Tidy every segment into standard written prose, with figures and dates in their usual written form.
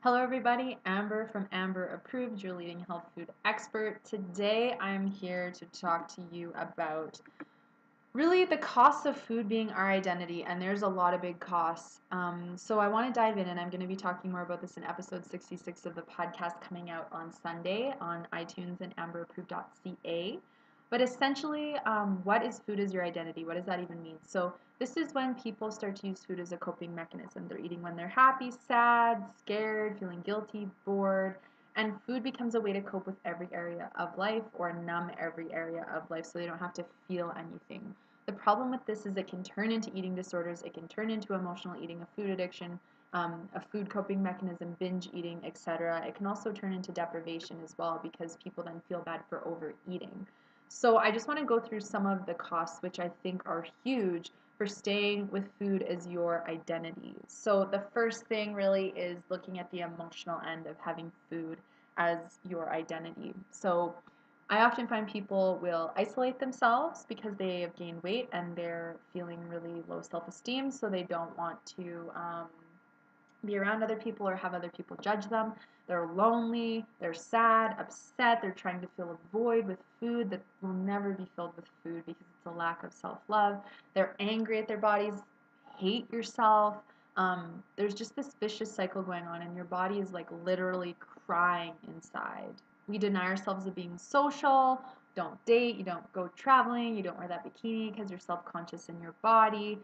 Hello everybody, Amber from Amber Approved, your leading health food expert. Today I'm here to talk to you about really the costs of food being our identity, and there's a lot of big costs. So I want to dive in, and I'm going to be talking more about this in episode 66 of the podcast coming out on Sunday on iTunes and amberapproved.ca. But essentially, what is food as your identity? What does that even mean? So this is when people start to use food as a coping mechanism. They're eating when they're happy, sad, scared, feeling guilty, bored, and food becomes a way to cope with every area of life or numb every area of life so they don't have to feel anything. The problem with this is it can turn into eating disorders, it can turn into emotional eating, a food addiction, a food coping mechanism, binge eating, etc. It can also turn into deprivation as well because people then feel bad for overeating. So I just want to go through some of the costs, which I think are huge for staying with food as your identity. So the first thing really is looking at the emotional end of having food as your identity. So I often find people will isolate themselves because they have gained weight and they're feeling really low self-esteem, so they don't want to be around other people or have other people judge them. They're lonely, they're sad, upset, they're trying to fill a void with food that will never be filled with food because it's a lack of self-love. They're angry at their bodies, hate yourself. There's just this vicious cycle going on, and your body is like literally crying inside. We deny ourselves of being social, don't date, you don't go traveling, you don't wear that bikini because you're self-conscious in your body.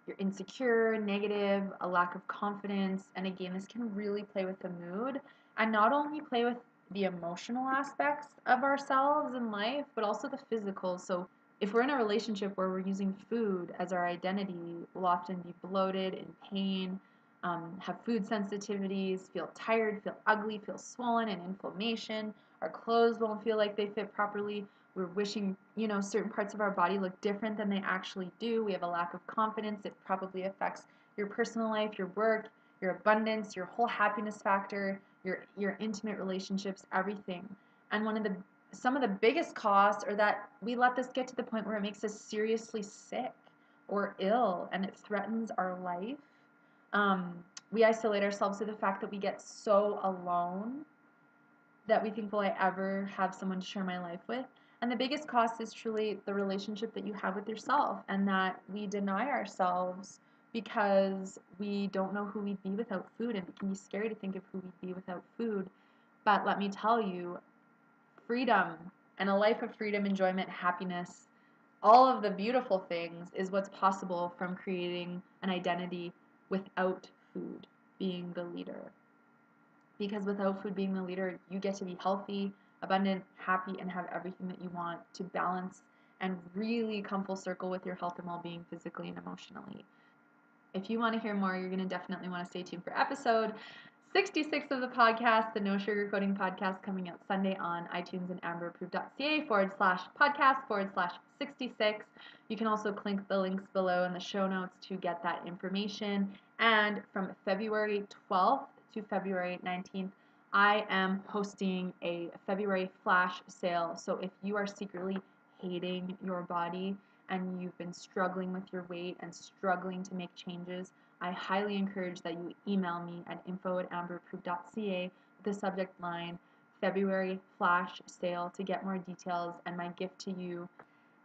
You're insecure, negative, a lack of confidence. And again, this can really play with the mood and not only play with the emotional aspects of ourselves in life, but also the physical. So if we're in a relationship where we're using food as our identity, we'll often be bloated, in pain, have food sensitivities, feel tired, feel ugly, feel swollen and inflammation. Our clothes won't feel like they fit properly. We're wishing, certain parts of our body look different than they actually do. We have a lack of confidence. It probably affects your personal life, your work, your abundance, your whole happiness factor, your intimate relationships, everything. And some of the biggest costs are that we let this get to the point where it makes us seriously sick or ill and it threatens our life. We isolate ourselves to the fact that we get so alone that we think, will I ever have someone to share my life with? And the biggest cost is truly the relationship that you have with yourself, and that we deny ourselves because we don't know who we'd be without food, and it can be scary to think of who we'd be without food. But let me tell you, freedom and a life of freedom, enjoyment, happiness, all of the beautiful things is what's possible from creating an identity without food being the leader. Because without food being the leader, you get to be healthy, abundant, happy, and have everything that you want to balance and really come full circle with your health and well-being physically and emotionally. If you want to hear more, you're going to definitely want to stay tuned for episode 66 of the podcast, the No Sugarcoating Podcast, coming out Sunday on iTunes and amberapproved.ca /podcast/66. You can also click the links below in the show notes to get that information. And from February 12th to February 19th, I am hosting a February flash sale. So if you are secretly hating your body and you've been struggling with your weight and struggling to make changes, I highly encourage that you email me at info@amberapproved.ca with the subject line February flash sale to get more details and my gift to you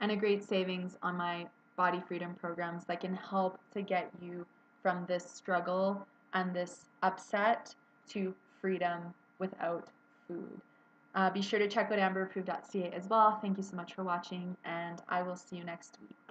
and a great savings on my body freedom programs that can help to get you from this struggle and this upset to freedom without food. Be sure to check out amberapproved.ca as well. Thank you so much for watching, and I will see you next week.